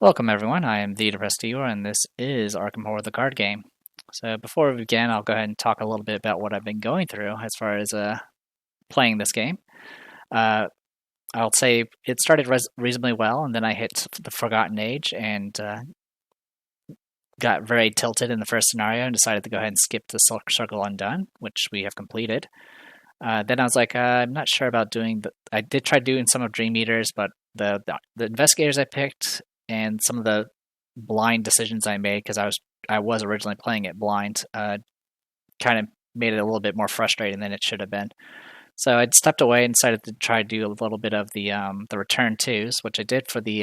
Welcome everyone, I am the Depressed Viewer, and this is Arkham Horror the card game. So before we begin, I'll go ahead and talk a little bit about what I've been going through as far as playing this game. Uh, I'll say it started reasonably well, and then I hit the Forgotten Age and got very tilted in the first scenario and decided to go ahead and skip the Circle Undone, which we have completed. Then I was like, I'm not sure about doing the. I did try doing some of Dream Eaters, but the investigators I picked and some of the blind decisions I made because I was originally playing it blind, kind of made it a little bit more frustrating than it should have been. So I stepped away and decided to try to do a little bit of the return twos, which I did for the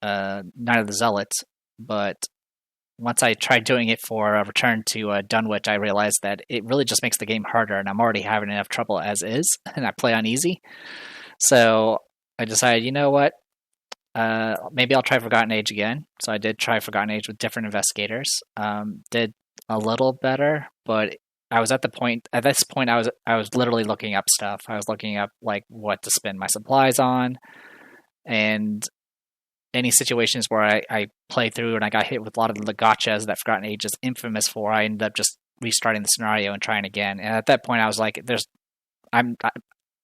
Night of the Zealots. But once I tried doing it for Return to Dunwich, I realized that it really just makes the game harder, and I'm already having enough trouble as is, and I play on easy. So I decided, you know what? Maybe I'll try Forgotten Age again. So I did try Forgotten Age with different investigators. Did a little better, but I was at this point I was literally looking up stuff. I was looking up like what to spend my supplies on, and any situations where I play through and I got hit with a lot of the gotchas that Forgotten Age is infamous for. I ended up just restarting the scenario and trying again. And at that point, I was like, I'm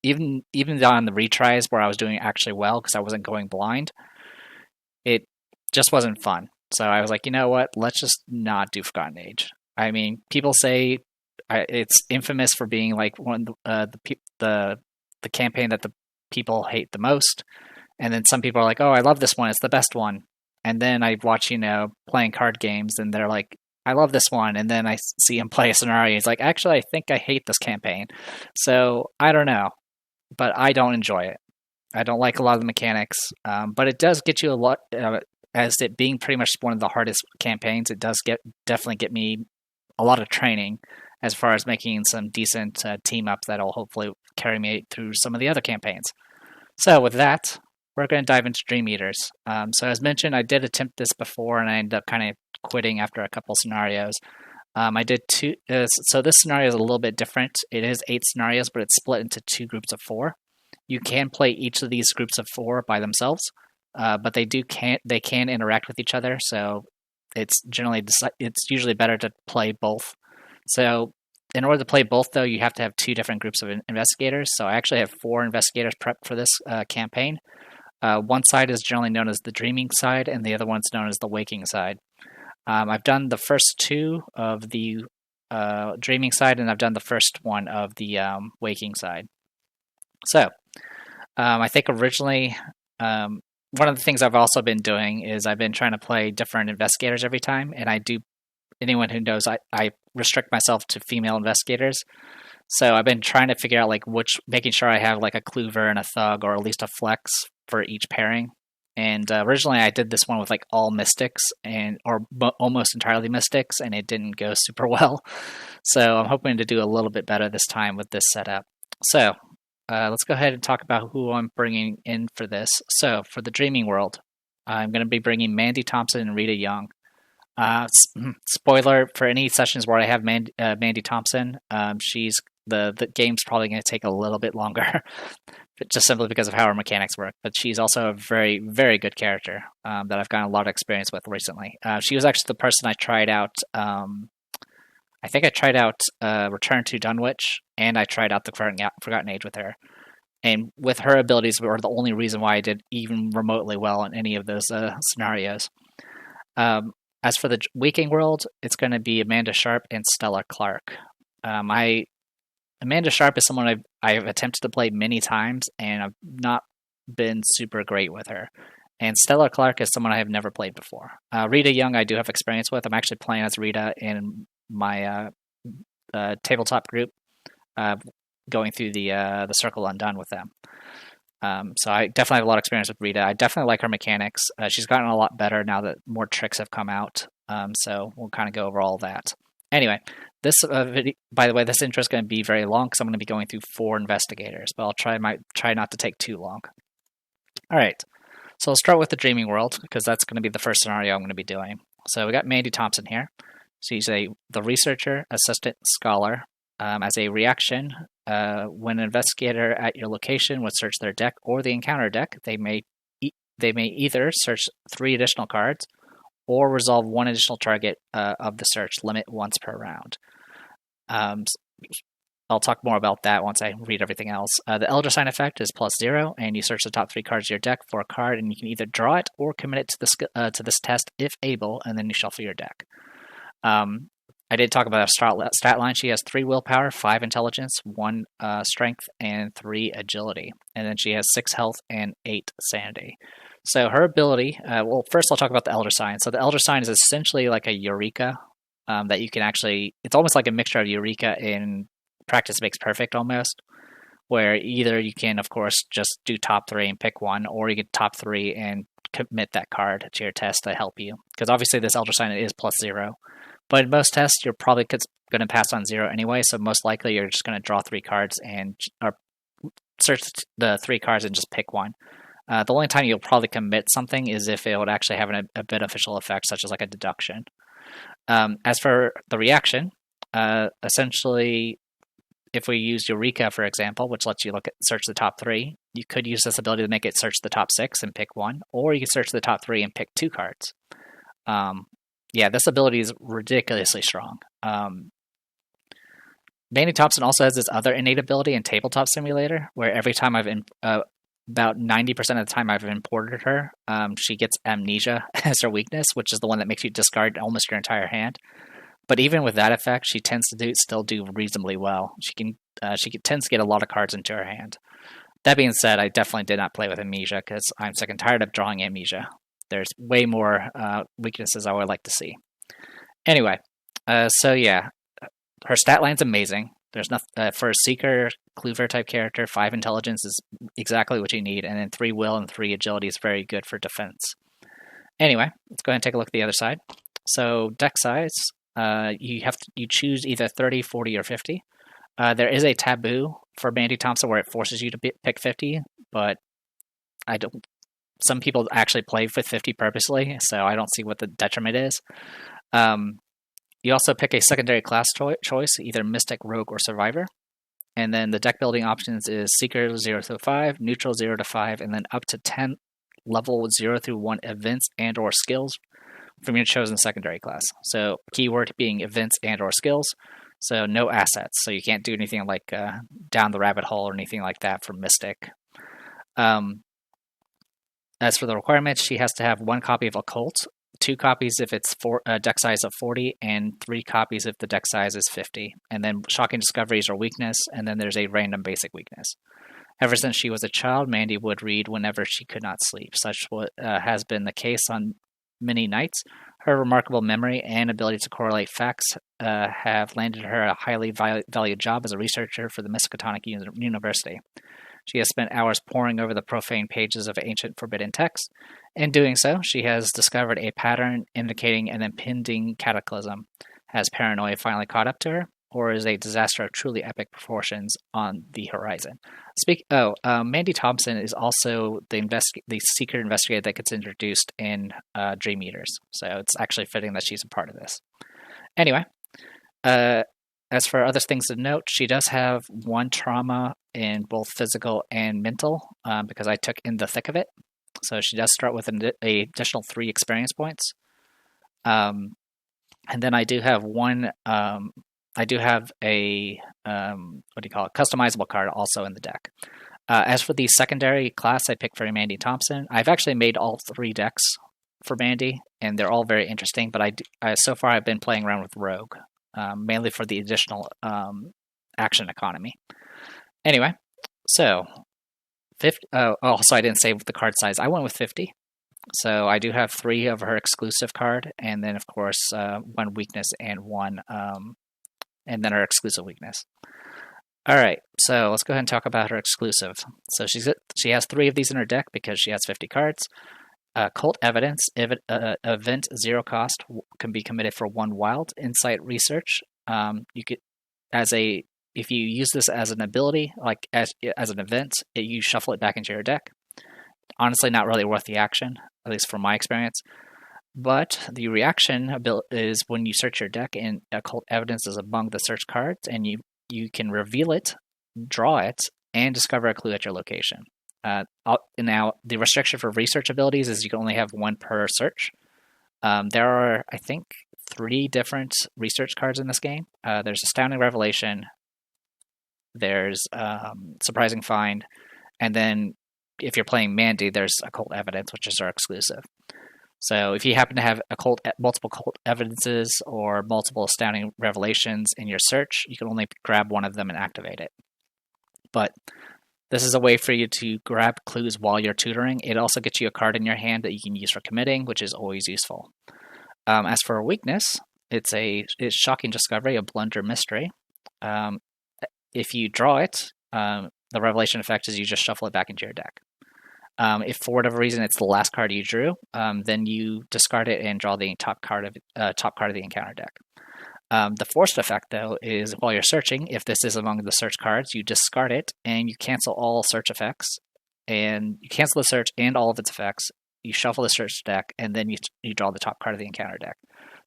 even on the retries where I was doing actually well because I wasn't going blind. It just wasn't fun. So I was like, you know what? Let's just not do Forgotten Age. I mean, people say it's infamous for being like one of the campaign that the people hate the most. And then some people are like, "Oh, I love this one. It's the best one." And then I watch, playing card games, and they're like, "I love this one." And then I see him play a scenario. He's like, "Actually, I think I hate this campaign." So I don't know, but I don't enjoy it. I don't like a lot of the mechanics, but it does get you a lot. As it being pretty much one of the hardest campaigns, it does definitely get me a lot of training as far as making some decent team ups that'll hopefully carry me through some of the other campaigns. So with that, we're going to dive into Dream Eaters. So as mentioned, I did attempt this before, and I ended up kind of quitting after a couple scenarios. I did two. So this scenario is a little bit different. It is 8 scenarios, but it's split into 2 groups of 4. You can play each of these groups of 4 by themselves, but they can interact with each other. So it's usually better to play both. So in order to play both, though, you have to have 2 different groups of investigators. So I actually have 4 investigators prepped for this campaign. One side is generally known as the dreaming side, and the other one's known as the waking side. I've done the first 2 of the dreaming side, and I've done the first one of the waking side. So I think originally, one of the things I've also been doing is I've been trying to play different investigators every time, and I do. Anyone who knows, I restrict myself to female investigators. So I've been trying to figure out making sure I have like a Clover and a Thug, or at least a Flex for each pairing. And originally I did this one with like all Mystics or almost entirely Mystics, and it didn't go super well. So I'm hoping to do a little bit better this time with this setup. So let's go ahead and talk about who I'm bringing in for this. So for the Dreaming World, I'm going to be bringing Mandy Thompson and Rita Young. Spoiler for any sessions where I have Mandy Thompson, she's the game's probably going to take a little bit longer, just simply because of how her mechanics work. But she's also a very, very good character that I've gotten a lot of experience with recently. She was actually the person I tried out. I think I tried out Return to Dunwich, and I tried out the Forgotten Age with her. And with her abilities were the only reason why I did even remotely well in any of those scenarios. As for the Waking World, it's going to be Amanda Sharp and Stella Clark. Amanda Sharp is someone I've attempted to play many times, and I've not been super great with her. And Stella Clark is someone I have never played before. Rita Young, I do have experience with. I'm actually playing as Rita in my tabletop group, going through the Circle Undone with them. So I definitely have a lot of experience with Rita. I definitely like her mechanics. She's gotten a lot better now that more tricks have come out. So we'll kind of go over all that. Anyway, this video, by the way, this intro is going to be very long because I'm going to be going through 4 investigators, but I'll try not to take too long. All right, so I'll start with the Dreaming World because that's going to be the first scenario I'm going to be doing. So we got Mandy Thompson here. She's the researcher, assistant, scholar. As a reaction, when an investigator at your location would search their deck or the encounter deck, they they may either search 3 additional cards or resolve 1 additional target of the search, limit once per round. I'll talk more about that once I read everything else. The Elder Sign effect is +0, and you search the top 3 cards of your deck for a card, and you can either draw it or commit it to this test if able, and then you shuffle your deck. I did talk about a stat line. She has 3 willpower, 5 intelligence, 1 strength, and 3 agility. And then she has 6 health and 8 sanity. So her ability, well, first I'll talk about the Elder Sign. So the Elder Sign is essentially like a Eureka that you can actually, it's almost like a mixture of Eureka and Practice Makes Perfect almost, where either you can, of course, just do top 3 and pick one, or you get top 3 and commit that card to your test to help you. Because obviously this Elder Sign is +0. But in most tests, you're probably going to pass on 0 anyway, so most likely you're just going to draw 3 cards or search the 3 cards and just pick one. The only time you'll probably commit something is if it would actually have a beneficial effect, such as like a deduction. As for the reaction, essentially, if we use Eureka, for example, which lets you search the top 3, you could use this ability to make it search the top 6 and pick one, or you can search the top 3 and pick 2 cards. Yeah, this ability is ridiculously strong. Mandy Thompson also has this other innate ability in Tabletop Simulator, where every time about 90% of the time I've imported her, she gets Amnesia as her weakness, which is the one that makes you discard almost your entire hand. But even with that effect, she tends to still do reasonably well. She tends to get a lot of cards into her hand. That being said, I definitely did not play with Amnesia because I'm sick and tired of drawing Amnesia. There's way more weaknesses I would like to see. Anyway, so yeah, her stat line's amazing. There's nothing for a Seeker, Clover type character. 5 intelligence is exactly what you need, and then 3 will and 3 agility is very good for defense. Anyway, let's go ahead and take a look at the other side. So deck size, you choose either 30, 40, or 50. There is a taboo for Mandy Thompson where it forces you to pick 50, but I don't. Some people actually play with 50 purposely, so I don't see what the detriment is. You also pick a secondary class choice, either Mystic, Rogue, or Survivor. And then the deck building options is Seeker 0 through 5, Neutral 0 to 5, and then up to 10 level 0 through 1 events and or skills from your chosen secondary class. So keyword being events and or skills. So no assets. So you can't do anything like down the rabbit hole or anything like that for Mystic. As for the requirements, she has to have 1 copy of Occult, 2 copies if it's deck size of 40, and 3 copies if the deck size is 50. And then Shocking Discoveries are weakness, and then there's a random basic weakness. Ever since she was a child, Mandy would read whenever she could not sleep. Such has been the case on many nights. Her remarkable memory and ability to correlate facts have landed her a highly valued job as a researcher for the Miskatonic University. She has spent hours poring over the profane pages of ancient forbidden texts. In doing so, she has discovered a pattern indicating an impending cataclysm. Has paranoia finally caught up to her, or is a disaster of truly epic proportions on the horizon? Mandy Thompson is also the secret investigator that gets introduced in Dream Eaters, so it's actually fitting that she's a part of this. Anyway, as for other things to note, she does have 1 trauma in both physical and mental, because I took in the thick of it. So she does start with an additional 3 experience points. And then I do have a customizable card also in the deck. As for the secondary class I picked for Mandy Thompson, I've actually made all 3 decks for Mandy, and they're all very interesting, but so far I've been playing around with Rogue, mainly for the additional action economy. Anyway, so 50. Also, I didn't say the card size. I went with 50. So I do have 3 of her exclusive card, and then of course 1 weakness and 1, and then her exclusive weakness. All right, so let's go ahead and talk about her exclusive. So she has 3 of these in her deck because she has 50 cards. Cult Evidence, event 0 cost, can be committed for 1 wild. Insight Research, you could if you use this as an ability, like as an event, you shuffle it back into your deck. Honestly, not really worth the action, at least from my experience. But the reaction is when you search your deck and Occult Evidence is among the search cards, and you can reveal it, draw it, and discover a clue at your location. Now, the restriction for research abilities is you can only have one per search. There are, I think, 3 different research cards in this game. There's Astounding Revelation, there's Surprising Find, and then if you're playing Mandy, there's Occult Evidence, which is our exclusive. So if you happen to have multiple occult evidences or multiple astounding revelations in your search, you can only grab one of them and activate it. But this is a way for you to grab clues while you're tutoring. It also gets you a card in your hand that you can use for committing, which is always useful. As for a weakness, it's Shocking Discovery, a Blunder Mystery. If you draw it, the revelation effect is you just shuffle it back into your deck. If for whatever reason it's the last card you drew, then you discard it and draw the top card of the encounter deck. The forced effect, though, is while you're searching, if this is among the search cards, you discard it and you cancel all search effects. And you cancel the search and all of its effects. You shuffle the search deck, and then you draw the top card of the encounter deck.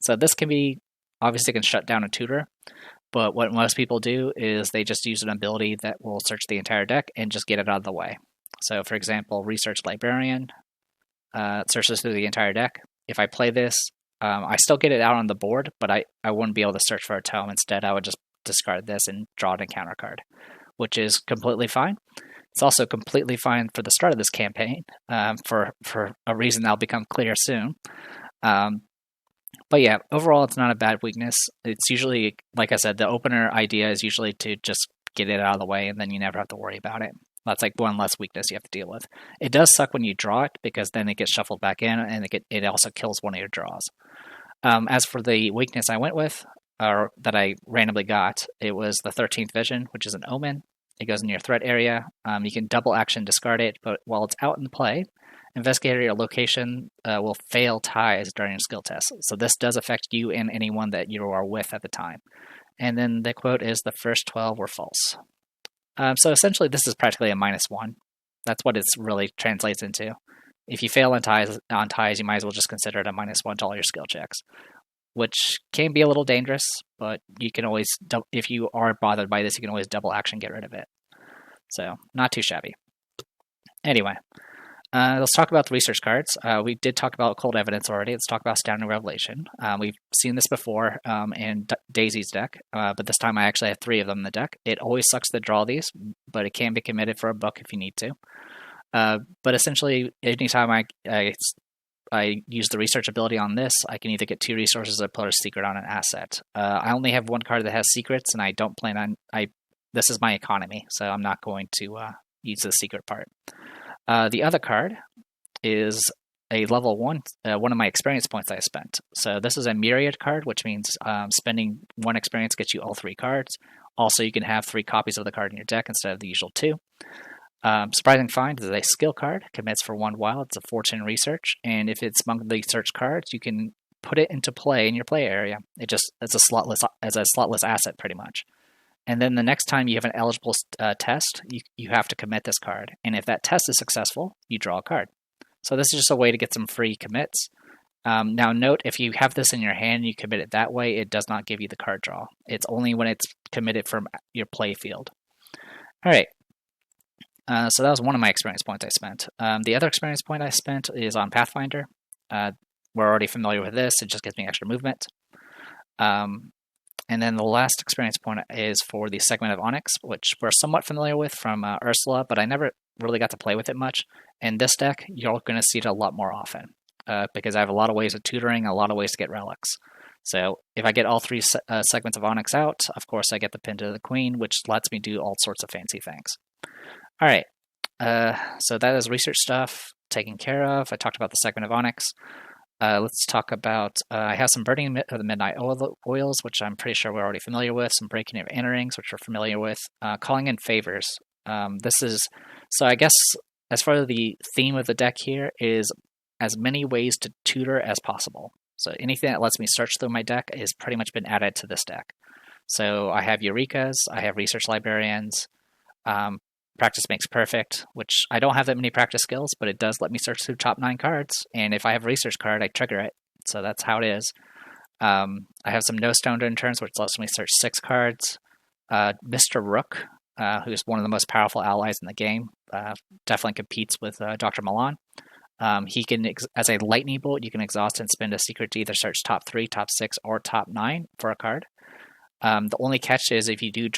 So this can be, obviously can shut down a tutor, but what most people do is they just use an ability that will search the entire deck and just get it out of the way. So, for example, Research Librarian searches through the entire deck. If I play this, I still get it out on the board, but I wouldn't be able to search for a tome. Instead, I would just discard this and draw an encounter card, which is completely fine. It's also completely fine for the start of this campaign, for a reason that'll become clear soon. But yeah, overall, it's not a bad weakness. It's usually, like I said, the opener idea is usually to just get it out of the way, and then you never have to worry about it. That's like one less weakness you have to deal with. It does suck when you draw it, because then it gets shuffled back in, and it also kills one of your draws. As for the weakness I went with, or that I randomly got, it was the 13th Vision, which is an omen. It goes in your threat area. You can double action discard it, but while it's out in play, investigator your location will fail ties during a skill test. So this does affect you and anyone that you are with at the time. And then the quote is, the first 12 were false. So essentially, this is practically a -1. That's what it really translates into. If you fail on ties, you might as well just consider it a -1 to all your skill checks, which can be a little dangerous, but you can always, if you are bothered by this, you can always double action get rid of it. So, not too shabby. Anyway, let's talk about the research cards. We did talk about Cold Evidence already. Let's talk about Astounding Revelation. We've seen this before in Daisy's deck, but this time I actually have 3 of them in the deck. It always sucks to draw these, but it can be committed for a book if you need to. But essentially, anytime I use the research ability on this, I can either get 2 resources or put a secret on an asset. I only have 1 card that has secrets, and I don't plan on... This is my economy, so I'm not going to use the secret part. The other card is a level 1, one of my experience points I spent. So this is a Myriad card, which means spending 1 experience gets you all 3 cards. Also, you can have 3 copies of the card in your deck instead of the usual 2. Surprising Find is a skill card, commits for 1 while. It's a fortune research, and if it's among the search cards, you can put it into play in your play area. It's a slotless asset pretty much. And then the next time you have an eligible test, you have to commit this card. And if that test is successful, you draw a card. So this is just a way to get some free commits. Now note, if you have this in your hand and you commit it that way, it does not give you the card draw. It's only when it's committed from your play field. All right. So that was one of my experience points I spent. The other experience point I spent is on Pathfinder. We're already familiar with this. It just gives me extra movement. And then the last experience point is for the Segment of Onyx, which we're somewhat familiar with from Ursula, but I never really got to play with it much. In this deck, you're going to see it a lot more often, because I have a lot of ways of tutoring, a lot of ways to get relics. So if I get all 3 Segments of Onyx out, of course I get the Pin to the Queen, which lets me do all sorts of fancy things. All right, so that is research stuff taken care of. I talked about the Segment of Onyx. Let's talk about, I have some Burning of the Midnight Oils, which I'm pretty sure we're already familiar with, some Breaking of Enterings, which we're familiar with, Calling in Favors. So I guess as far as the theme of the deck here is as many ways to tutor as possible. So anything that lets me search through my deck has pretty much been added to this deck. So I have Eurekas, I have Research Librarians, Practice Makes Perfect, which I don't have that many practice skills, but it does let me search through top 9 cards. And if I have a research card, I trigger it. So that's how it is. I have some No Stone Interns, which lets me search 6 cards. Mr. Rook, who's one of the most powerful allies in the game. definitely competes with Dr. Milan. He can, as a lightning bolt, you can exhaust and spend a secret to either search top 3, top 6, or top 9 for a card. The only catch is if you do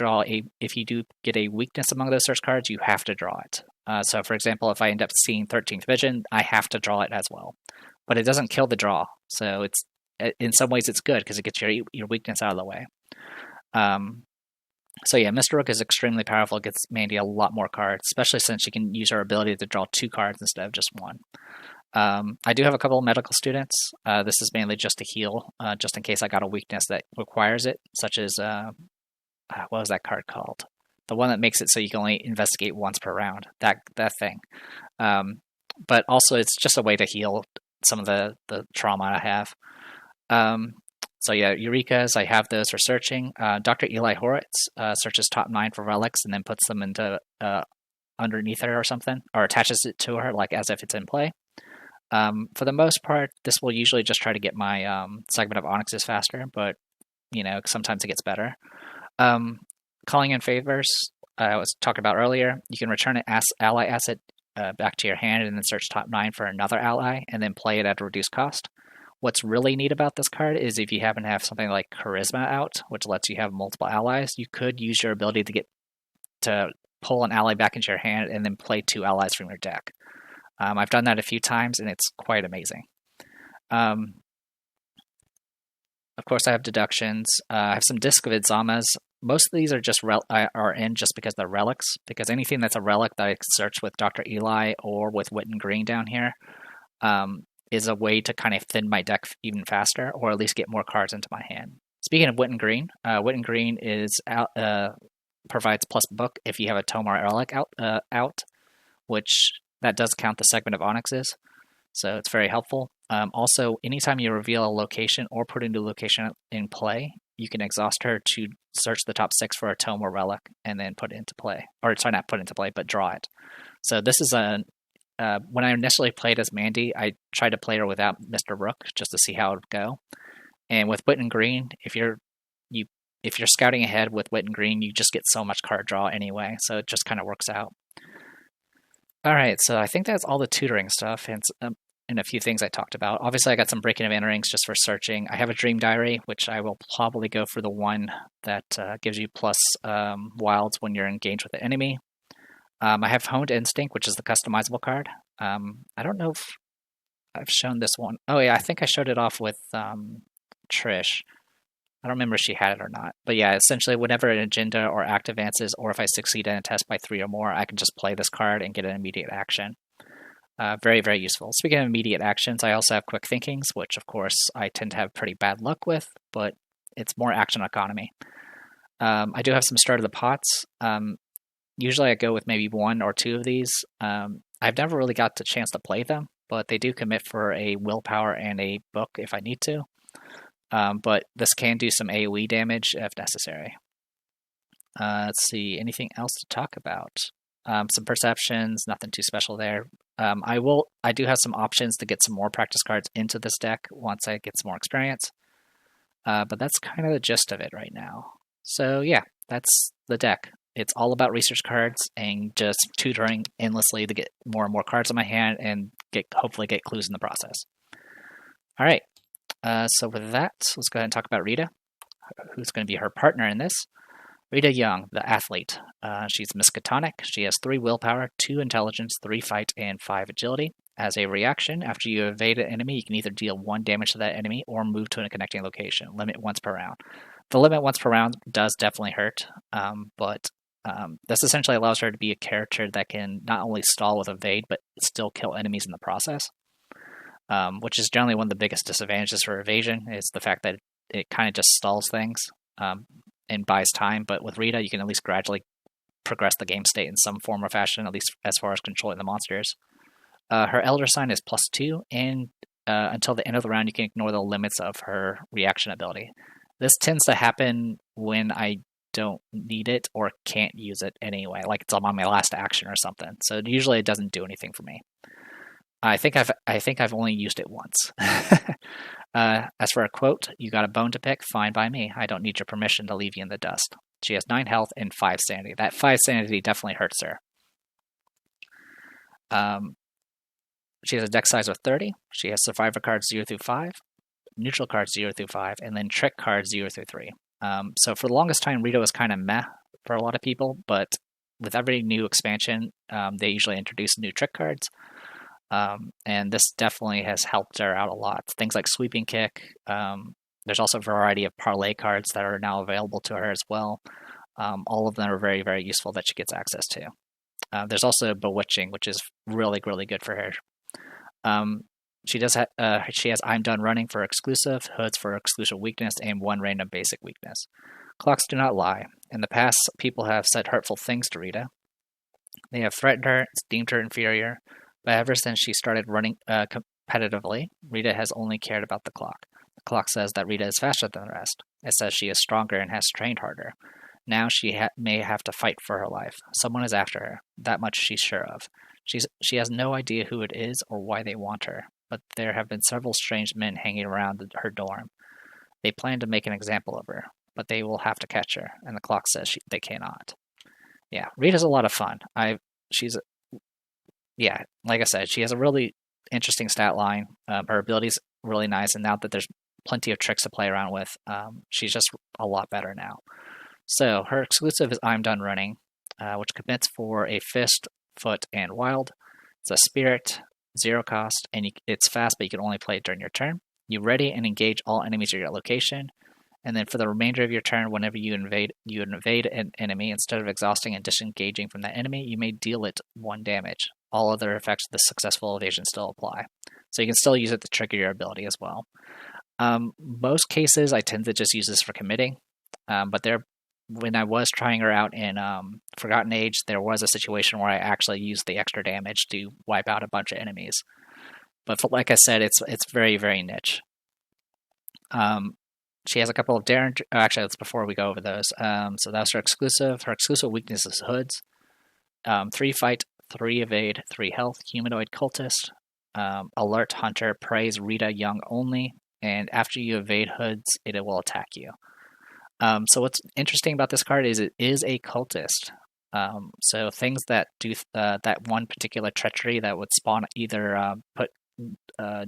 get a weakness among those search cards, you have to draw it. So, for example, if I end up seeing 13th Vision, I have to draw it as well. But it doesn't kill the draw, so it's in some ways it's good because it gets your weakness out of the way. So yeah, Mr. Rook is extremely powerful. It gets Mandy a lot more cards, especially since she can use her ability to draw 2 cards instead of just 1. I do have a couple of medical students. This is mainly just to heal, just in case I got a weakness that requires it, such as, what was that card called? The one that makes it so you can only investigate once per round, that thing. But also it's just a way to heal some of the trauma I have. So yeah, Eureka's, I have those for searching. Dr. Eli Horowitz searches top 9 for relics and then puts them into underneath her or something, or attaches it to her like as if it's in play. For the most part, this will usually just try to get my segment of onyxes faster, but sometimes it gets better. Calling in favors, I was talking about earlier. You can return an ally asset back to your hand and then search top 9 for another ally and then play it at a reduced cost. What's really neat about this card is if you happen to have something like Charisma out, which lets you have multiple allies, you could use your ability to pull an ally back into your hand and then play 2 allies from your deck. I've done that a few times, and it's quite amazing. Of course, I have deductions. I have some Disc of Idzamas. Most of these are just are in just because they're relics, because anything that's a relic that I can search with Dr. Eli or with Witten Green down here is a way to kind of thin my deck even faster, or at least get more cards into my hand. Speaking of Witten Green is provides plus book if you have a Tomar relic out, which that does count the segment of onyxes, so it's very helpful. Also, anytime you reveal a location or put a new location in play, you can exhaust her to search the top 6 for a tome or relic and then put it into play. Or, sorry, not put it into play, but draw it. So this is when I initially played as Mandy, I tried to play her without Mr. Rook just to see how it would go. And with Witten Green, if you're scouting ahead with Witten Green, you just get so much card draw anyway, so it just kind of works out. Alright, so I think that's all the tutoring stuff and a few things I talked about. Obviously, I got some breaking of enterings just for searching. I have a Dream Diary, which I will probably go for the one that gives you plus wilds when you're engaged with the enemy. I have Honed Instinct, which is the customizable card. I don't know if I've shown this one. Oh yeah, I think I showed it off with Trish. I don't remember if she had it or not. But yeah, essentially whenever an agenda or act advances, or if I succeed in a test by 3 or more, I can just play this card and get an immediate action. Very, very useful. Speaking of immediate actions, I also have Quick Thinkings, which of course I tend to have pretty bad luck with, but it's more action economy. I do have some Start of the Pots. Usually I go with maybe 1 or 2 of these. I've never really got the chance to play them, but they do commit for a willpower and a book if I need to. But this can do some AoE damage if necessary. Let's see, anything else to talk about? Some perceptions, nothing too special there. I do have some options to get some more practice cards into this deck once I get some more experience. But that's kind of the gist of it right now. So yeah, that's the deck. It's all about research cards and just tutoring endlessly to get more and more cards in my hand and hopefully get clues in the process. All right. So with that, let's go ahead and talk about Rita, who's going to be her partner in this. Rita Young, the athlete. She's Miskatonic. She has 3 willpower, 2 intelligence, 3 fight, and 5 agility. As a reaction, after you evade an enemy, you can either deal 1 damage to that enemy or move to a connecting location. Limit once per round. The limit once per round does definitely hurt, but this essentially allows her to be a character that can not only stall with evade, but still kill enemies in the process. Which is generally one of the biggest disadvantages for evasion, is the fact that it kind of just stalls things and buys time. But with Rita, you can at least gradually progress the game state in some form or fashion, at least as far as controlling the monsters. Her Elder Sign is +2, and until the end of the round, you can ignore the limits of her reaction ability. This tends to happen when I don't need it or can't use it anyway, like it's on my last action or something. So usually it doesn't do anything for me. I think I've only used it once. As for a quote, "You got a bone to pick? Fine by me. I don't need your permission to leave you in the dust." She has 9 health and 5 sanity. That 5 sanity definitely hurts her. She has a deck size of 30. She has survivor cards 0 through 5, neutral cards 0 through 5, and then trick cards 0 through 3. So for the longest time, Rita was kind of meh for a lot of people, but with every new expansion, they usually introduce new trick cards. And this definitely has helped her out a lot. Things like Sweeping Kick. There's also a variety of parlay cards that are now available to her as well. All of them are very, very useful that she gets access to. There's also Bewitching, which is really, really good for her. She has I'm Done Running for exclusive, Hoods for exclusive weakness, and 1 random basic weakness. Clocks do not lie. In the past, people have said hurtful things to Rita. They have threatened her, deemed her inferior, but ever since she started running competitively, Rita has only cared about the clock. The clock says that Rita is faster than the rest. It says she is stronger and has trained harder. Now she may have to fight for her life. Someone is after her. That much she's sure of. She has no idea who it is or why they want her, but there have been several strange men hanging around her dorm. They plan to make an example of her, but they will have to catch her, and the clock says they cannot. Yeah, Rita's a lot of fun. Like I said, she has a really interesting stat line. Her ability's really nice, and now that there's plenty of tricks to play around with, she's just a lot better now. So her exclusive is I'm Done Running, which commits for a fist, foot, and wild. It's a spirit, 0 cost, and it's fast, but you can only play it during your turn. You ready and engage all enemies at your location, and then for the remainder of your turn, whenever you invade an enemy, instead of exhausting and disengaging from that enemy, you may deal it 1 damage. All other effects of the successful evasion still apply. So you can still use it to trigger your ability as well. Most cases, I tend to just use this for committing, but when I was trying her out in Forgotten Age, there was a situation where I actually used the extra damage to wipe out a bunch of enemies. But like I said, it's very, very niche. She has a couple of Derringer. Actually, that's before we go over those. So that's her exclusive. Her exclusive weakness is Hoods. 3 fight, 3 evade, 3 health. Humanoid cultist. Alert hunter prays Rita young only, and after you evade Hoods, it will attack you. So what's interesting about this card is it is a cultist. So things that do that one particular treachery that would spawn either put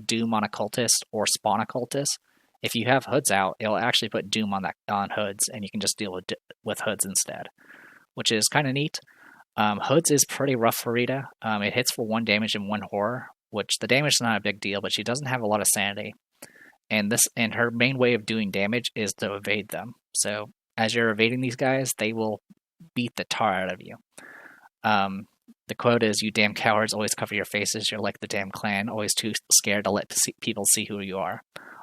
doom on a cultist or spawn a cultist. If you have Hoods out, it'll actually put doom on Hoods, and you can just deal with Hoods instead, which is kind of neat. Hoods is pretty rough for Rita. It hits for 1 damage and 1 horror, which the damage is not a big deal, but she doesn't have a lot of sanity. And her main way of doing damage is to evade them. So as you're evading these guys, they will beat the tar out of you. The quote is, "You damn cowards always cover your faces. You're like the damn Klan, always too scared to let people see who you are."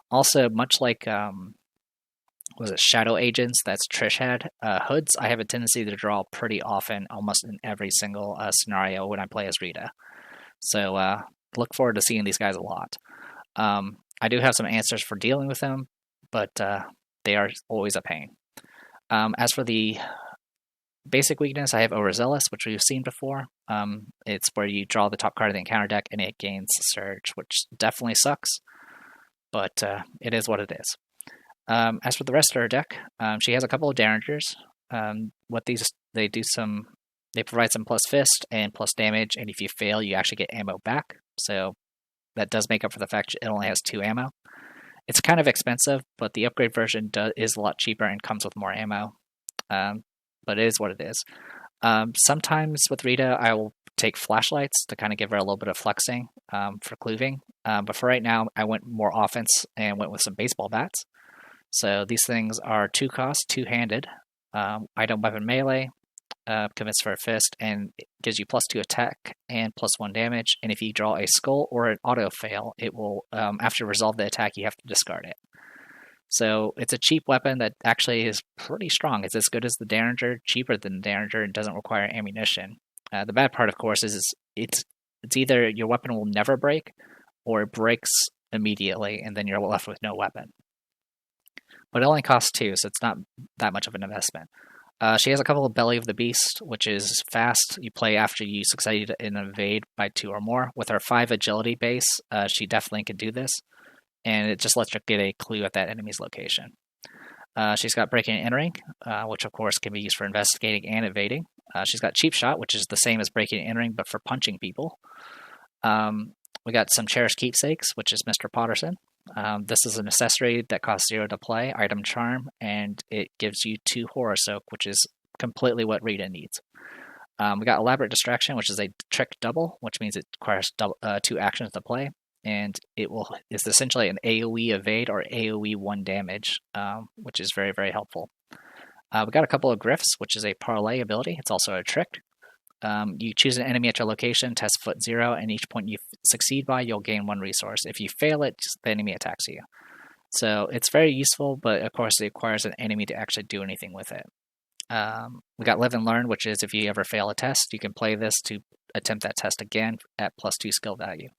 Also, much like Shadow Agents that's Trish had, Hoods I have a tendency to draw pretty often, almost in every single scenario when I play as Rita. So look forward to seeing these guys a lot. I do have some answers for dealing with them, but they are always a pain. As for the basic weakness, I have Overzealous, which we've seen before. It's where you draw the top card of the encounter deck and it gains Surge, which definitely sucks, but it is what it is. As for the rest of her deck, she has a couple of Derringers. They provide some plus fist and plus damage, and if you fail, you actually get ammo back. So that does make up for the fact it only has 2 ammo. It's kind of expensive, but the upgrade version is a lot cheaper and comes with more ammo. But it is what it is. Sometimes with Rita, I will take flashlights to kind of give her a little bit of flexing for cleaving. But for right now, I went more offense and went with some baseball bats. So these things are 2 cost, 2-handed. Item weapon melee, commits for a fist, and it gives you +2 attack and +1 damage. And if you draw a skull or an auto fail, it will, after you resolve the attack, you have to discard it. So it's a cheap weapon that actually is pretty strong. It's as good as the Derringer, cheaper than the Derringer, and doesn't require ammunition. The bad part, of course, is it's either your weapon will never break, or it breaks immediately, and then you're left with no weapon. But it only costs 2, so it's not that much of an investment. She has a couple of Belly of the Beast, which is fast. You play after you succeed in an evade by 2 or more. With her 5 agility base, she definitely can do this. And it just lets her get a clue at that enemy's location. She's got Breaking and Entering, which of course can be used for investigating and evading. She's got Cheap Shot, which is the same as Breaking and Entering, but for punching people. We got some Cherished Keepsakes, which is Mr. Potterson. This is an accessory that costs 0 to play, item charm, and it gives you 2 Horror Soak, which is completely what Rita needs. We got Elaborate Distraction, which is a trick double, which means it requires 2 actions to play, and it's essentially an AoE evade or AoE 1 damage, which is very, very helpful. We got a couple of Grifts, which is a parlay ability. It's also a trick. You choose an enemy at your location, test foot 0, and each point you succeed by, you'll gain 1 resource. If you fail it, the enemy attacks you. So it's very useful, but of course it requires an enemy to actually do anything with it. We got Live and Learn, which is if you ever fail a test, you can play this to attempt that test again at +2 skill value.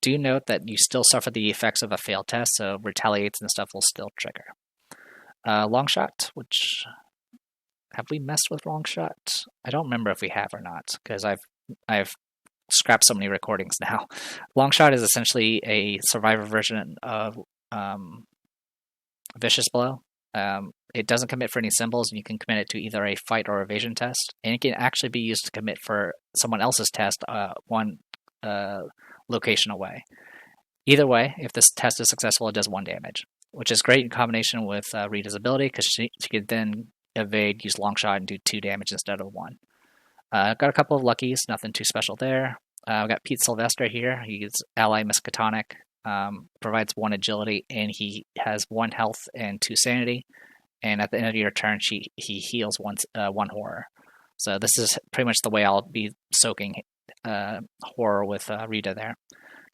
Do note that you still suffer the effects of a failed test, so retaliates and stuff will still trigger. Long Shot, which... Have we messed with Long Shot? I don't remember if we have or not, because I've scrapped so many recordings now. Long Shot is essentially a survivor version of Vicious Blow. It doesn't commit for any symbols, and you can commit it to either a fight or evasion test, and it can actually be used to commit for someone else's test 1 location away. Either way, if this test is successful, it does 1 damage, which is great in combination with Rita's ability, because she could then evade, use Long Shot, and do 2 damage instead of 1. Got a couple of Luckies, nothing too special there. We got Pete Sylvester here. He's ally Miskatonic, provides 1 agility, and he has 1 health and 2 sanity. And at the end of your turn, he heals 1 horror. So this is pretty much the way I'll be soaking horror with Rita there.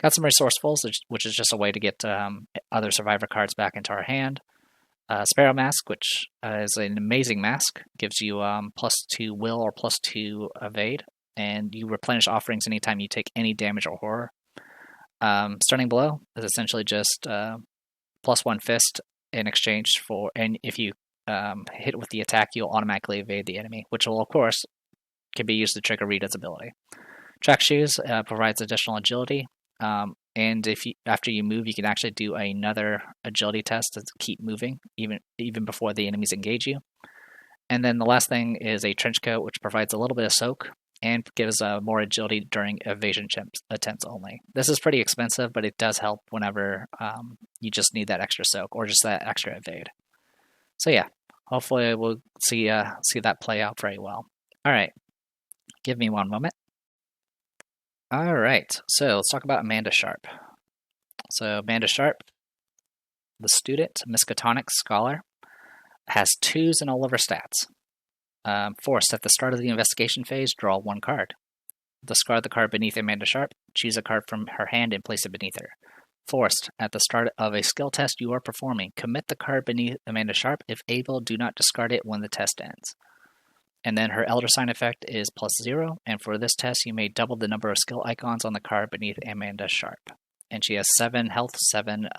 Got some Resourcefuls, which is just a way to get other survivor cards back into our hand. Sparrow Mask, which is an amazing mask, gives you +2 will or +2 evade, and you replenish offerings anytime you take any damage or horror. Stunning Blow is essentially just +1 fist in exchange for, and if you hit with the attack, you'll automatically evade the enemy, which will, of course, can be used to trigger Rita's ability. Track Shoes provides additional agility. And after you move, you can actually do another agility test to keep moving, even before the enemies engage you. And then the last thing is a Trench Coat, which provides a little bit of soak and gives more agility during evasion attempts only. This is pretty expensive, but it does help whenever you just need that extra soak or just that extra evade. So yeah, hopefully we'll see that play out very well. All right, give me 1 moment. All right, so let's talk about Amanda Sharp. So Amanda Sharp, the student, Miskatonic Scholar, has 2s in all of her stats. Forced, at the start of the investigation phase, draw 1 card. Discard the card beneath Amanda Sharp, choose a card from her hand and place it beneath her. Forced, at the start of a skill test you are performing, commit the card beneath Amanda Sharp. If able, do not discard it when the test ends. And then her Elder Sign effect is +0, and for this test you may double the number of skill icons on the card beneath Amanda Sharp. And she has 7 health, 7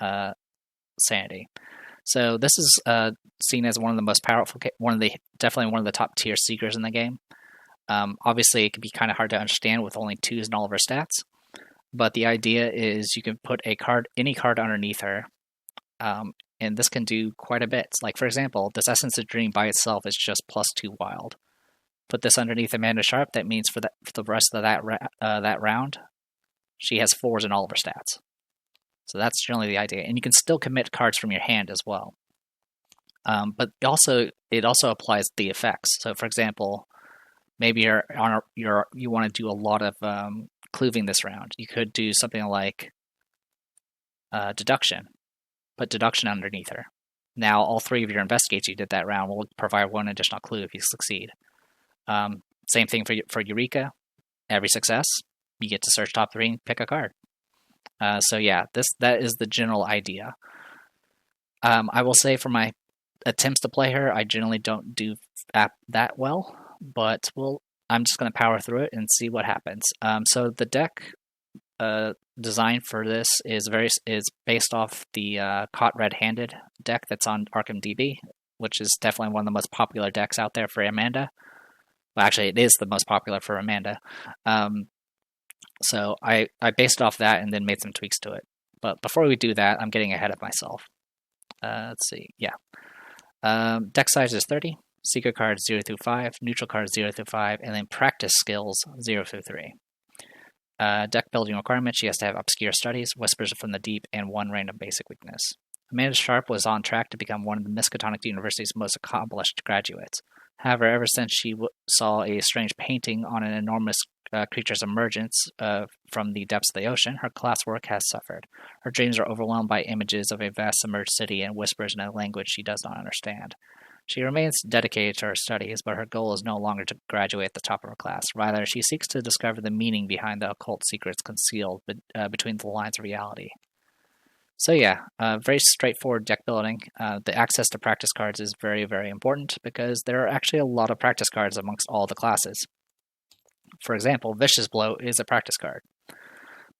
sanity. So this is seen as one of the most powerful, definitely one of the top tier seekers in the game. Obviously, it can be kind of hard to understand with only 2s in all of her stats, but the idea is you can put any card underneath her, and this can do quite a bit. Like for example, this Essence of Dream by itself is just +2 wild. Put this underneath Amanda Sharp. That means for the rest of that round, she has 4s in all of her stats. So that's generally the idea, and you can still commit cards from your hand as well. But it also applies the effects. So, for example, maybe you want to do a lot of cleaving this round. You could do something like deduction. Put deduction underneath her. Now, all 3 of your investigates you did that round will provide 1 additional clue if you succeed. Same thing for Eureka. Every success, you get to search top 3 and pick a card. So yeah, that is the general idea. I will say for my attempts to play her, I generally don't do that well, but I'm just going to power through it and see what happens. So the deck design for this is based off the Caught Red-Handed deck that's on Arkham DB, which is definitely one of the most popular decks out there for Amanda. Well, actually, it is the most popular for Amanda. So I based off that and then made some tweaks to it. But before we do that, I'm getting ahead of myself. Let's see. Yeah. Deck size is 30. secret cards 0 through 5, neutral cards 0 through 5, and then practice skills 0 through 3. Deck building requirement, she has to have obscure studies, whispers from the deep, and 1 random basic weakness. Amanda Sharp was on track to become one of the Miskatonic University's most accomplished graduates. However, ever since she saw a strange painting on an enormous creature's emergence from the depths of the ocean, her classwork has suffered. Her dreams are overwhelmed by images of a vast submerged city and whispers in a language she does not understand. She remains dedicated to her studies, but her goal is no longer to graduate at the top of her class. Rather, she seeks to discover the meaning behind the occult secrets concealed between the lines of reality. So yeah, very straightforward deck building. The access to practice cards is very, very important because there are actually a lot of practice cards amongst all the classes. For example, Vicious Blow is a practice card.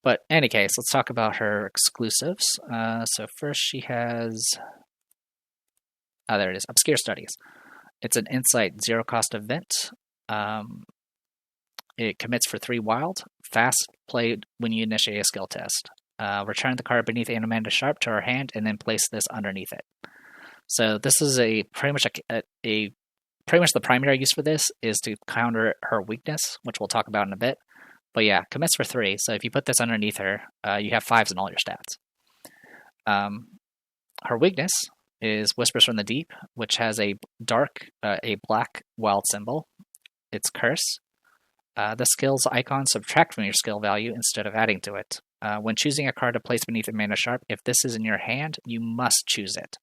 But in any case, let's talk about her exclusives. So first she has... there it is, Obscure Studies. It's an Insight zero-cost event. It commits for 3 wild, fast, played when you initiate a skill test. Return the card beneath Amanda Sharp to her hand, and then place this underneath it. So this is pretty much the primary use for this is to counter her weakness, which we'll talk about in a bit. But yeah, commits for 3. So if you put this underneath her, you have 5s in all your stats. Her weakness is Whispers from the Deep, which has a black wild symbol. It's Curse. The skill's icon subtract from your skill value instead of adding to it. When choosing a card to place beneath Amanda Sharp, if this is in your hand, you must choose it.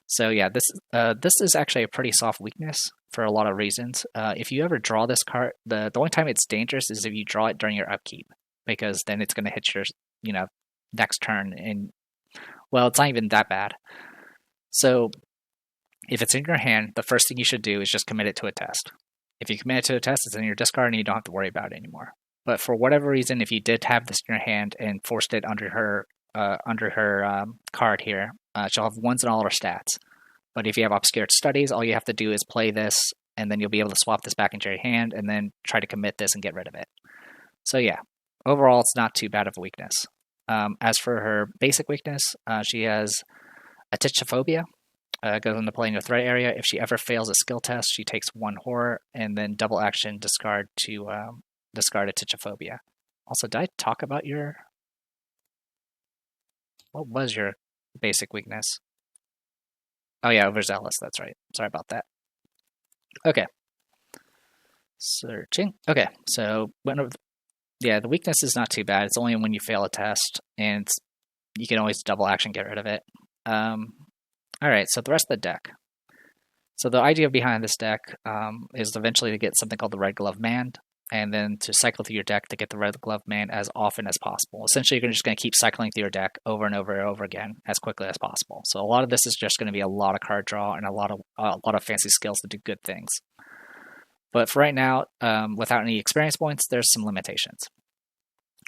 So yeah, this is actually a pretty soft weakness for a lot of reasons. If you ever draw this card, the only time it's dangerous is if you draw it during your upkeep, because then it's going to hit your next turn, and well, it's not even that bad. So if it's in your hand, the first thing you should do is just commit it to a test. If you commit it to a test, it's in your discard and you don't have to worry about it anymore. But for whatever reason, if you did have this in your hand and forced it under her card here, she'll have 1s in all her stats. But if you have Obscured Studies, all you have to do is play this, and then you'll be able to swap this back into your hand and then try to commit this and get rid of it. So yeah, overall, it's not too bad of a weakness. As for her basic weakness, she has Atychophobia. Goes into play in your threat area. If she ever fails a skill test, she takes 1 horror, and then double action discard to discard Atychophobia. Also, did I talk about what was your basic weakness? Oh yeah, Overzealous, that's right. Sorry about that. Okay. Searching. Okay, so the weakness is not too bad. It's only when you fail a test, and you can always double action get rid of it. Alright, so the rest of the deck. So the idea behind this deck is eventually to get something called the Red Glove Man, and then to cycle through your deck to get the Red Glove Man as often as possible. Essentially, you're just going to keep cycling through your deck over and over and over again as quickly as possible. So a lot of this is just going to be a lot of card draw and a lot of fancy skills to do good things. But for right now, without any experience points, there's some limitations.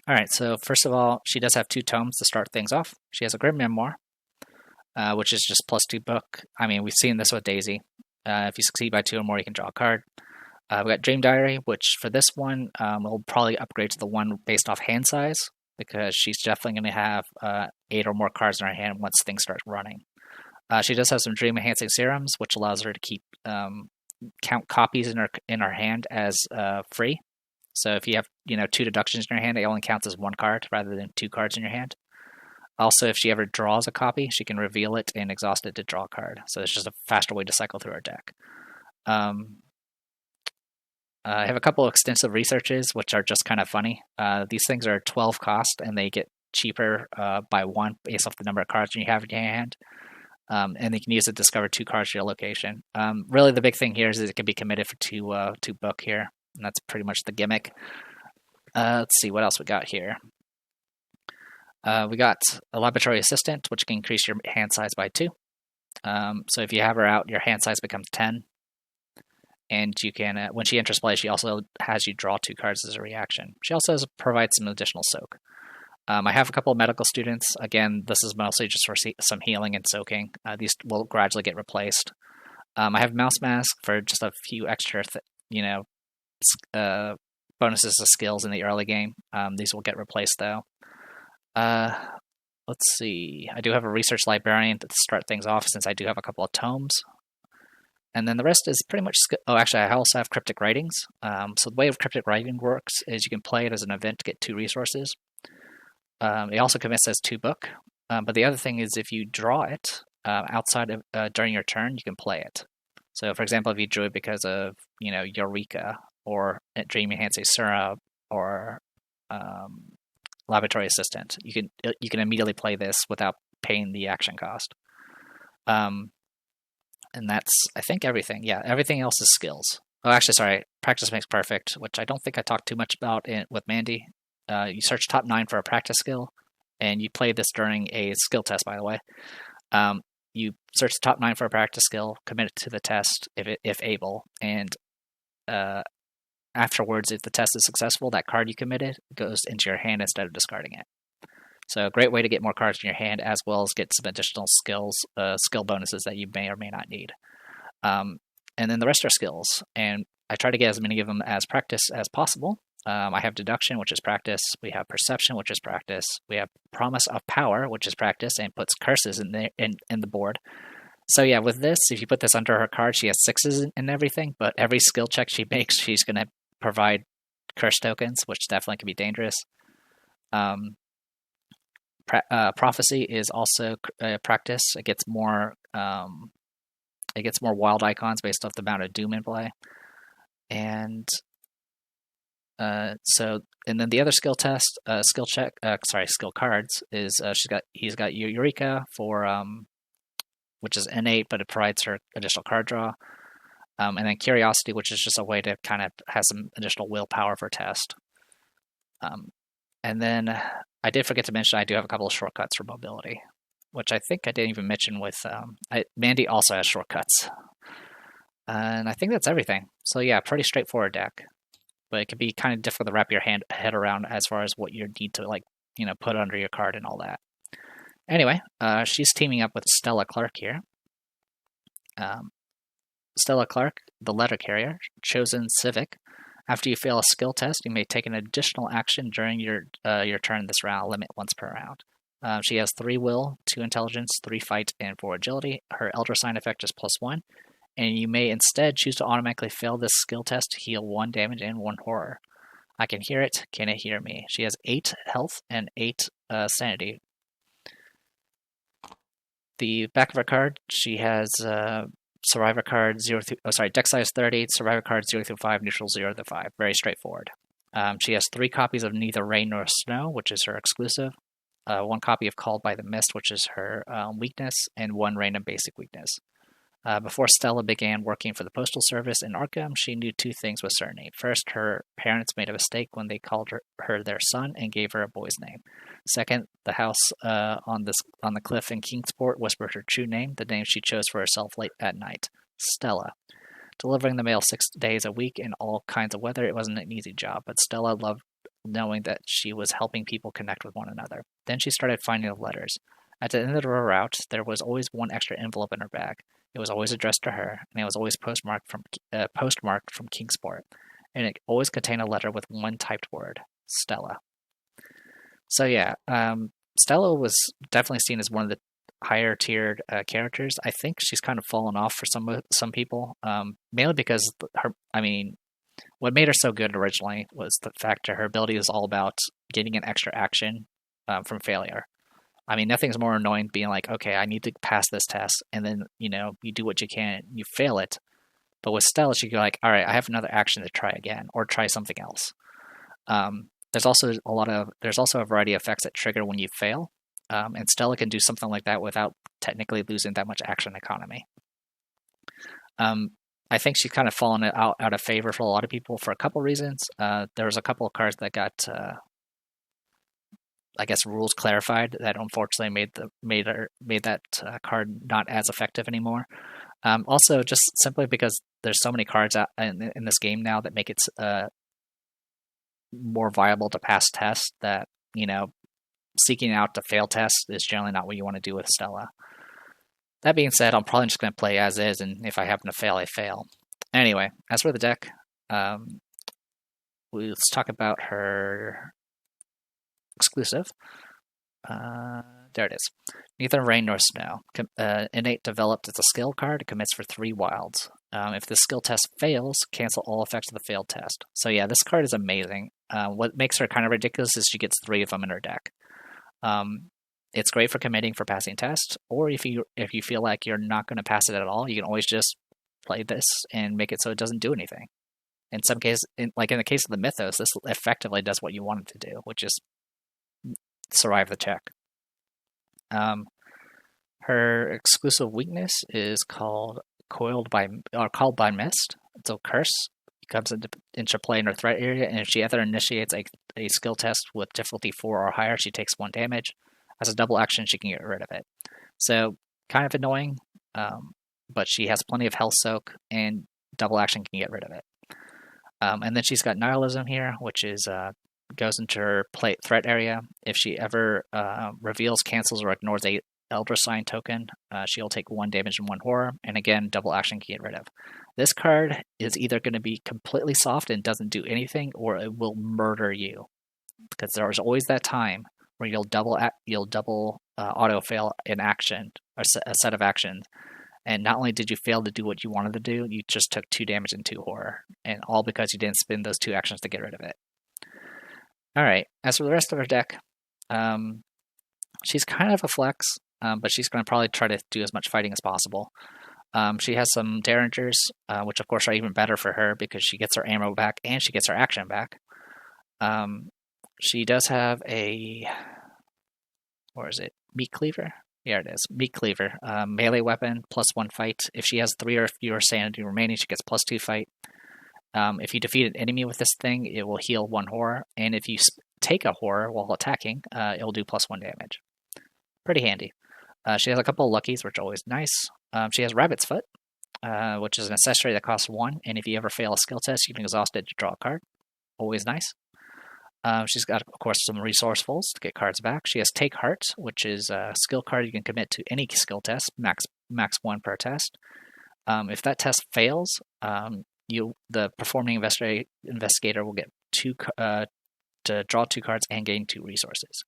Alright, so first of all, she does have 2 tomes to start things off. She has a Grim Memoir, which is just +2 book. I mean, we've seen this with Daisy. If you succeed by 2 or more, you can draw a card. We got Dream Diary, which for this one, we'll probably upgrade to the one based off hand size, because she's definitely going to have 8 or more cards in her hand once things start running. She does have some Dream Enhancing Serums, which allows her to keep count copies in her hand as free. So if you have 2 deductions in your hand, it only counts as 1 card rather than 2 cards in your hand. Also, if she ever draws a copy, she can reveal it and exhaust it to draw a card. So it's just a faster way to cycle through her deck. I have a couple of extensive researches, which are just kind of funny. These things are 12 cost, and they get cheaper by 1 based off the number of cards you have in your hand. And you can use it to discover 2 cards to your location. Really, the big thing here is it can be committed for 2 book here, and that's pretty much the gimmick. Let's see what else we got here. We got a Laboratory Assistant, which can increase your hand size by 2. So if you have her out, your hand size becomes 10. And you can, when she enters play, she also has you draw 2 cards as a reaction. She also provides some additional soak. I have a couple of medical students. Again, this is mostly just for some healing and soaking. These will gradually get replaced. I have Mouse Mask for just a few extra, bonuses to skills in the early game. These will get replaced though. Let's see. I do have a Research Librarian to start things off, since I do have a couple of tomes. And then the rest is pretty much. Oh, actually, I also have Cryptic Writings. So the way of Cryptic Writing works is you can play it as an event to get 2 resources. It also commits as 2 book. But the other thing is if you draw it outside of during your turn, you can play it. So, for example, if you drew it because of Eureka or Dream Enhancing Syrup or Laboratory Assistant, you can immediately play this without paying the action cost. And that's, I think, everything. Yeah, everything else is skills. Oh, actually, sorry. Practice makes perfect, which I don't think I talked too much about with Mandy. You search top 9 for a practice skill, and you play this during a skill test, by the way. You search the top 9 for a practice skill, commit it to the test if able, and afterwards, if the test is successful, that card you committed goes into your hand instead of discarding it. So a great way to get more cards in your hand, as well as get some additional skill bonuses that you may or may not need. And then the rest are skills, and I try to get as many of them as practice as possible. I have deduction, which is practice. We have perception, which is practice. We have promise of power, which is practice, and puts curses in the board. So yeah, with this, if you put this under her card, she has 6s in everything, but every skill check she makes, she's going to provide curse tokens, which definitely can be dangerous. Prophecy is also practice. It gets more wild icons based off the amount of doom in play, and then the other skill test, skill cards is he's got Eureka for which is innate, but it provides her additional card draw, and then Curiosity, which is just a way to kind of have some additional willpower for test. And then I did forget to mention I do have a couple of shortcuts for mobility, which I think I didn't even mention with Mandy also has shortcuts. And I think that's everything. So yeah, pretty straightforward deck. But it can be kind of difficult to wrap your head around as far as what you need to put under your card and all that. Anyway, she's teaming up with Stella Clark here. Stella Clark, the letter carrier, chosen Civic. After you fail a skill test, you may take an additional action during your turn this round, limit once per round. She has 3 will, 2 intelligence, 3 fight, and 4 agility. Her Elder Sign effect is +1, and you may instead choose to automatically fail this skill test to heal 1 damage and 1 horror. I can hear it. Can it hear me? She has 8 health and 8 sanity. The back of her card, she has Survivor card deck size 30, Survivor card 0 through 5, neutral 0 to 5. Very straightforward. She has 3 copies of Neither Rain Nor Snow, which is her exclusive, 1 copy of Called by the Mist, which is her weakness, and 1 random basic weakness. Before Stella began working for the Postal Service in Arkham, she knew 2 things with certainty. First, her parents made a mistake when they called her their son and gave her a boy's name. Second, the house on the cliff in Kingsport whispered her true name, the name she chose for herself late at night, Stella. Delivering the mail 6 days a week in all kinds of weather, it wasn't an easy job, but Stella loved knowing that she was helping people connect with one another. Then she started finding the letters. At the end of her route, there was always 1 extra envelope in her bag. It was always addressed to her, and it was always postmarked from Kingsport, and it always contained a letter with 1 typed word, Stella. So yeah, Stella was definitely seen as one of the higher tiered characters. I think she's kind of fallen off for some people, mainly because what made her so good originally was the fact that her ability is all about getting an extra action from failure. I mean, nothing's more annoying being like, okay, I need to pass this test, and then, you do what you can, you fail it. But with Stella, she can go like, all right, I have another action to try again, or try something else. There's also a variety of effects that trigger when you fail, and Stella can do something like that without technically losing that much action economy. I think she's kind of fallen out of favor for a lot of people for a couple reasons. There was a couple of cards that got rules clarified that unfortunately made that card not as effective anymore. Also, just simply because there's so many cards out in this game now that make it more viable to pass tests that, seeking out to fail tests is generally not what you want to do with Stella. That being said, I'm probably just going to play as is, and if I happen to fail, I fail. Anyway, as for the deck, let's talk about her exclusive. There it is. Neither Rain Nor Snow. Innate developed as a skill card. It commits for 3 wilds. If the skill test fails, cancel all effects of the failed test. So yeah, this card is amazing. What makes her kind of ridiculous is she gets 3 of them in her deck. It's great for committing for passing tests, or if you feel like you're not going to pass it at all, you can always just play this and make it so it doesn't do anything. In some cases, like in the case of the Mythos, this effectively does what you want it to do, which is survive the check. Her exclusive weakness is called Called by Mist. It's a curse. It comes into play in her threat area, and if she ever initiates a skill test with difficulty 4 or higher, she takes 1 damage. As a double action, she can get rid of it. So, kind of annoying, but she has plenty of health soak, and double action can get rid of it. And then she's got Nihilism here, which is goes into her threat area. If she ever reveals, cancels, or ignores a Elder Sign token, she'll take 1 damage and 1 horror, and again, double action can get rid of. This card is either going to be completely soft and doesn't do anything, or it will murder you, because there's always that time where you'll double auto fail an action, or a set of actions, and not only did you fail to do what you wanted to do, you just took 2 damage and 2 horror, and all because you didn't spend those 2 actions to get rid of it. Alright, as for the rest of her deck, she's kind of a flex, but she's going to probably try to do as much fighting as possible. She has some Derringers, which of course are even better for her because she gets her ammo back and she gets her action back. She does have a... Where is it? Meat Cleaver? Yeah, it is. Meat Cleaver. Melee weapon, +1 fight. If she has 3 or fewer sanity remaining, she gets +2 fight. If you defeat an enemy with this thing, it will heal 1 horror. And if you take a horror while attacking, it will do +1 damage. Pretty handy. She has a couple of luckies, which are always nice. She has Rabbit's Foot, which is an accessory that costs 1. And if you ever fail a skill test, you can exhaust it to draw a card. Always nice. She's got, of course, some resourcefuls to get cards back. She has Take Heart, which is a skill card you can commit to any skill test, max 1 per test. If that test fails, the performing investigator will get 2 to draw 2 cards and gain 2 resources.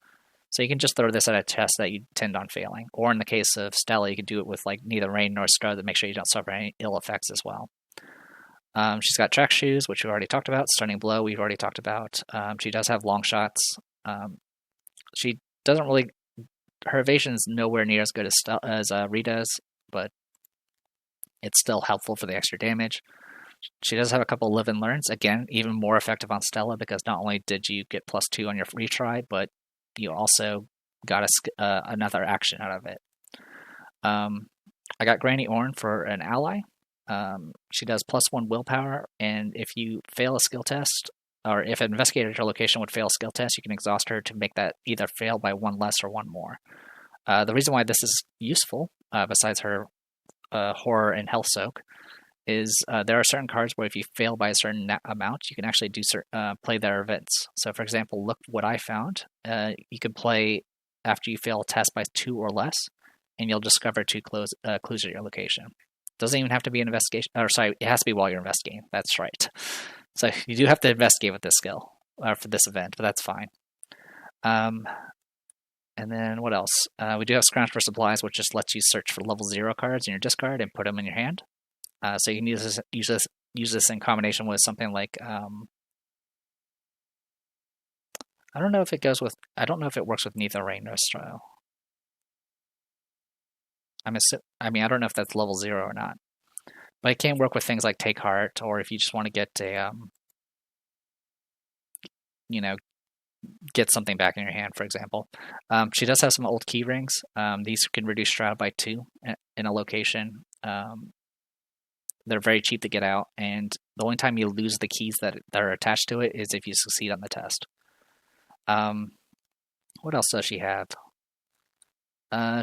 So you can just throw this at a test that you tend on failing. Or in the case of Stella, you can do it with like neither Rain nor Scar to make sure you don't suffer any ill effects as well. She's got Track Shoes, which we already talked about. Stunning Blow, we've already talked about. She does have Long Shots. She doesn't really... Her evasion's nowhere near as good as Rita's, but it's still helpful for the extra damage. She does have a couple Live and Learns. Again, even more effective on Stella, because not only did you get +2 on your retry, but you also got another action out of it. I got Granny Orn for an ally. She does +1 willpower, and if you fail a skill test, or if an investigator at your location would fail a skill test, you can exhaust her to make that either fail by 1 less or 1 more. The reason why this is useful, besides her horror and health soak, is there are certain cards where if you fail by a certain amount, you can actually play their events. So, for example, look what I found. You can play after you fail a test by 2 or less, and you'll discover 2 clues at your location. Doesn't even have to be an investigation. Or sorry, it has to be while you're investigating. That's right. So you do have to investigate with this skill, or for this event, but that's fine. And then what else? We do have Scrounge for Supplies, which just lets you search for level 0 cards in your discard and put them in your hand. So you can use this in combination with something like I don't know if it goes with. I don't know if it works with neither Rain nor Style. I don't know if that's level 0 or not, but it can work with things like Take Heart, or if you just want to get a get something back in your hand, for example. She does have some old key rings. These can reduce Shroud by 2 in a location. They're very cheap to get out, and the only time you lose the keys that are attached to it is if you succeed on the test. What else does she have?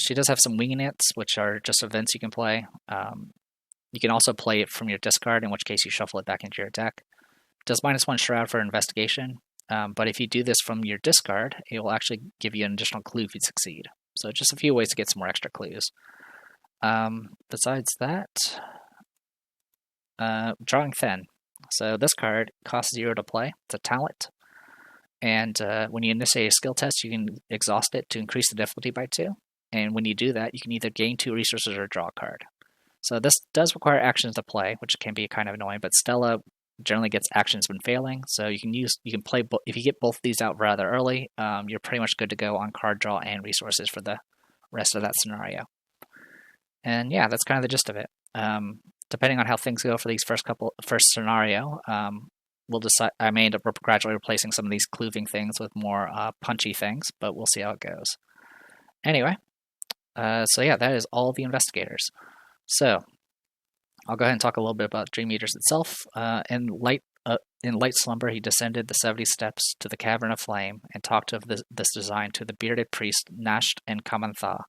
She does have some Winging Its, which are just events you can play. You can also play it from your discard, in which case you shuffle it back into your deck. It does -1 Shroud for investigation, but if you do this from your discard, it will actually give you an additional clue if you succeed. So just a few ways to get some more extra clues. Besides that, Drawing Thin. So this card costs 0 to play. It's a talent. And when you initiate a skill test, you can exhaust it to increase the difficulty by 2. And when you do that, you can either gain 2 resources or draw a card. So this does require actions to play, which can be kind of annoying, but Stella generally gets actions when failing. So you can play, if you get both of these out rather early, you're pretty much good to go on card draw and resources for the rest of that scenario. And yeah, that's kind of the gist of it. Depending on how things go for these first scenario, we'll decide. I may end up gradually replacing some of these clothing things with more punchy things, but we'll see how it goes. Anyway, so yeah, that is all the investigators. So I'll go ahead and talk a little bit about Dream Eaters itself. In light slumber, he descended the 70 steps to the Cavern of Flame and talked of this design to the bearded priest Nasht and Kamantha.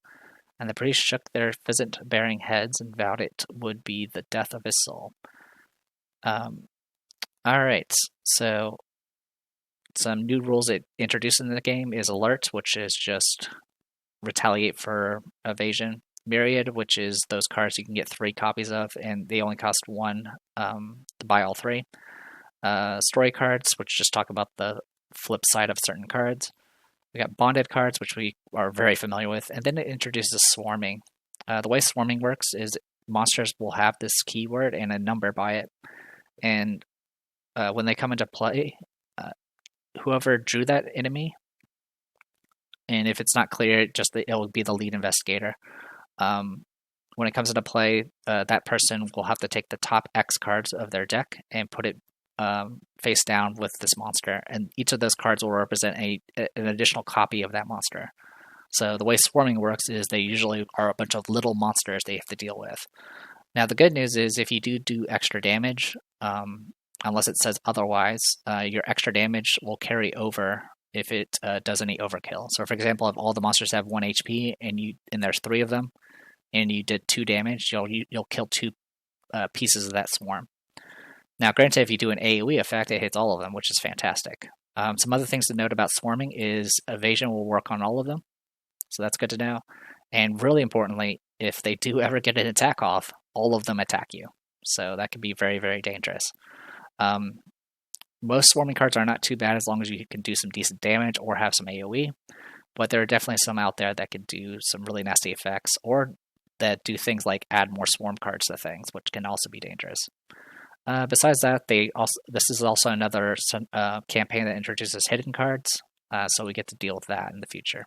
And the priests shook their pheasant-bearing heads and vowed it would be the death of his soul. Alright, so some new rules it introduced in the game is Alert, which is just retaliate for evasion. Myriad, which is those cards you can get 3 copies of, and they only cost 1 to buy all 3. Story cards, which just talk about the flip side of certain cards. We got bonded cards, which we are very familiar with, and then it introduces swarming. The way swarming works is monsters will have this keyword and a number by it, and when they come into play, whoever drew that enemy, and if it's not clear, it will be the lead investigator. When it comes into play, that person will have to take the top X cards of their deck and put it face down with this monster, and each of those cards will represent an additional copy of that monster. So the way swarming works is they usually are a bunch of little monsters they have to deal with. Now the good news is if you do extra damage, unless it says otherwise, your extra damage will carry over if it does any overkill. So for example, if all the monsters have 1 HP and there's 3 of them, and you did 2 damage, you'll kill 2 pieces of that swarm. Now, granted, if you do an AoE effect, it hits all of them, which is fantastic. Some other things to note about swarming is evasion will work on all of them, so that's good to know. And really importantly, if they do ever get an attack off, all of them attack you. So that can be very, very dangerous. Most swarming cards are not too bad as long as you can do some decent damage or have some AoE, but there are definitely some out there that can do some really nasty effects, or that do things like add more swarm cards to things, which can also be dangerous. Besides that, this is also another campaign that introduces hidden cards, so we get to deal with that in the future.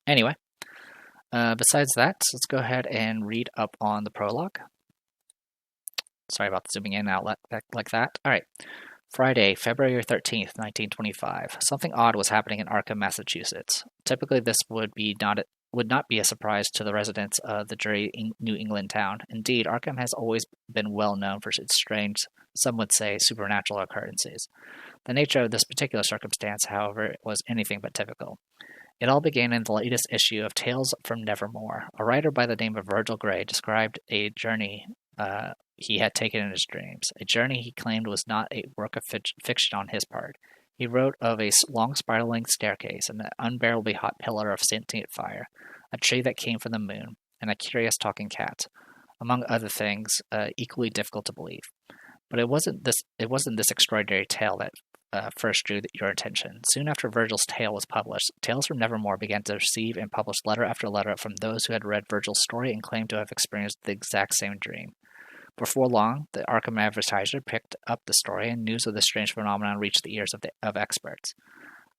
Anyway, besides that, let's go ahead and read up on the prologue. Sorry about zooming in and out like that. All right. Friday, February 13th, 1925. Something odd was happening in Arkham, Massachusetts. Typically, this would not be a surprise to the residents of the dreary New England town. Indeed, Arkham has always been well known for its strange, some would say, supernatural occurrences. The nature of this particular circumstance, however, was anything but typical. It all began in the latest issue of Tales from Nevermore. A writer by the name of Virgil Gray described a journey he had taken in his dreams, a journey he claimed was not a work of fiction on his part. He wrote of a long spiraling staircase, an unbearably hot pillar of sentient fire, a tree that came from the moon, and a curious talking cat, among other things equally difficult to believe. But it wasn't this extraordinary tale that first drew your attention. Soon after Virgil's tale was published, Tales from Nevermore began to receive and publish letter after letter from those who had read Virgil's story and claimed to have experienced the exact same dream. Before long, the Arkham Advertiser picked up the story, and news of the strange phenomenon reached the ears of experts.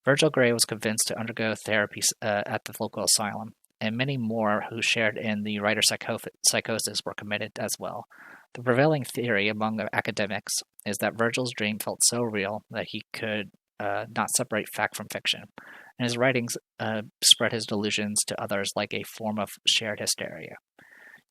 Virgil Gray was convinced to undergo therapy at the local asylum, and many more who shared in the writer's psychosis were committed as well. The prevailing theory among the academics is that Virgil's dream felt so real that he could not separate fact from fiction, and his writings spread his delusions to others like a form of shared hysteria.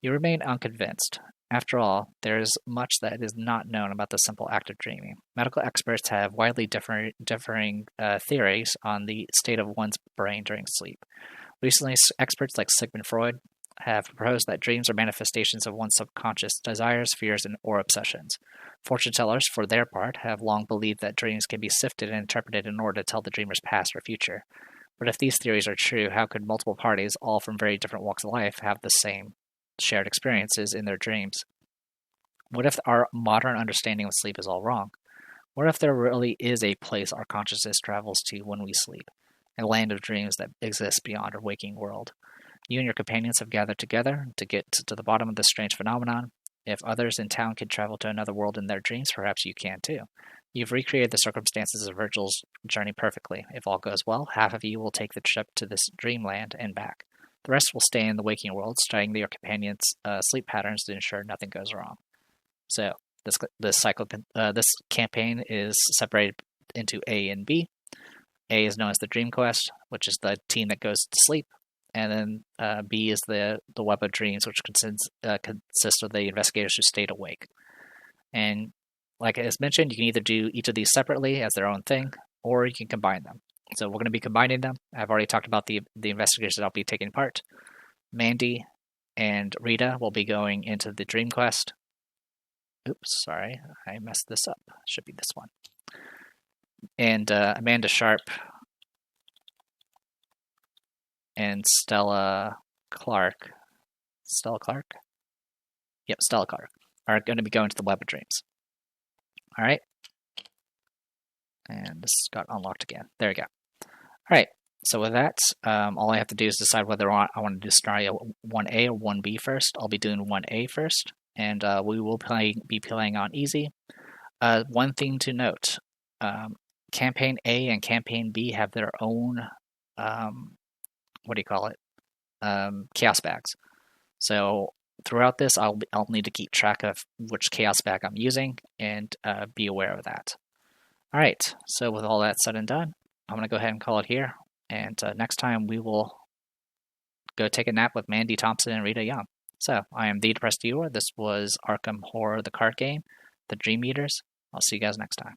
You remain unconvinced. After all, there is much that is not known about the simple act of dreaming. Medical experts have widely differing theories on the state of one's brain during sleep. Recently, experts like Sigmund Freud have proposed that dreams are manifestations of one's subconscious desires, fears, or obsessions. Fortune tellers, for their part, have long believed that dreams can be sifted and interpreted in order to tell the dreamer's past or future. But if these theories are true, how could multiple parties, all from very different walks of life, have the same shared experiences in their dreams? What if our modern understanding of sleep is all wrong? What if there really is a place our consciousness travels to when we sleep, a land of dreams that exists beyond our waking world? You and your companions have gathered together to get to the bottom of this strange phenomenon. If others in town can travel to another world in their dreams, perhaps you can too. You've recreated the circumstances of Virgil's journey perfectly. If all goes well, half of you will take the trip to this dreamland and back. The rest will stay in the waking world, studying your companions' sleep patterns to ensure nothing goes wrong. So this campaign is separated into A and B. A is known as the Dream Quest, which is the team that goes to sleep, and then B is the Web of Dreams, which consists of the investigators who stayed awake. And like as mentioned, you can either do each of these separately as their own thing, or you can combine them. So we're going to be combining them. I've already talked about the investigators that I'll be taking part. Mandy and Rita will be going into the Dream Quest. Oops, sorry, I messed this up. It should be this one. And Amanda Sharp and Stella Clark. Stella Clark? Yep, Stella Clark are going to be going to the Web of Dreams. All right. And this got unlocked again. There we go. All right. So with that, all I have to do is decide whether I want to do scenario 1A or 1B first. I'll be doing 1A first, and we will be playing on easy. One thing to note, Campaign A and Campaign B have their own, chaos bags. So throughout this, I'll need to keep track of which chaos bag I'm using and be aware of that. All right, so with all that said and done, I'm going to go ahead and call it here. And next time we will go take a nap with Mandy Thompson and Rita Young. So I am the Depressed Viewer. This was Arkham Horror, the card game, the Dream Eaters. I'll see you guys next time.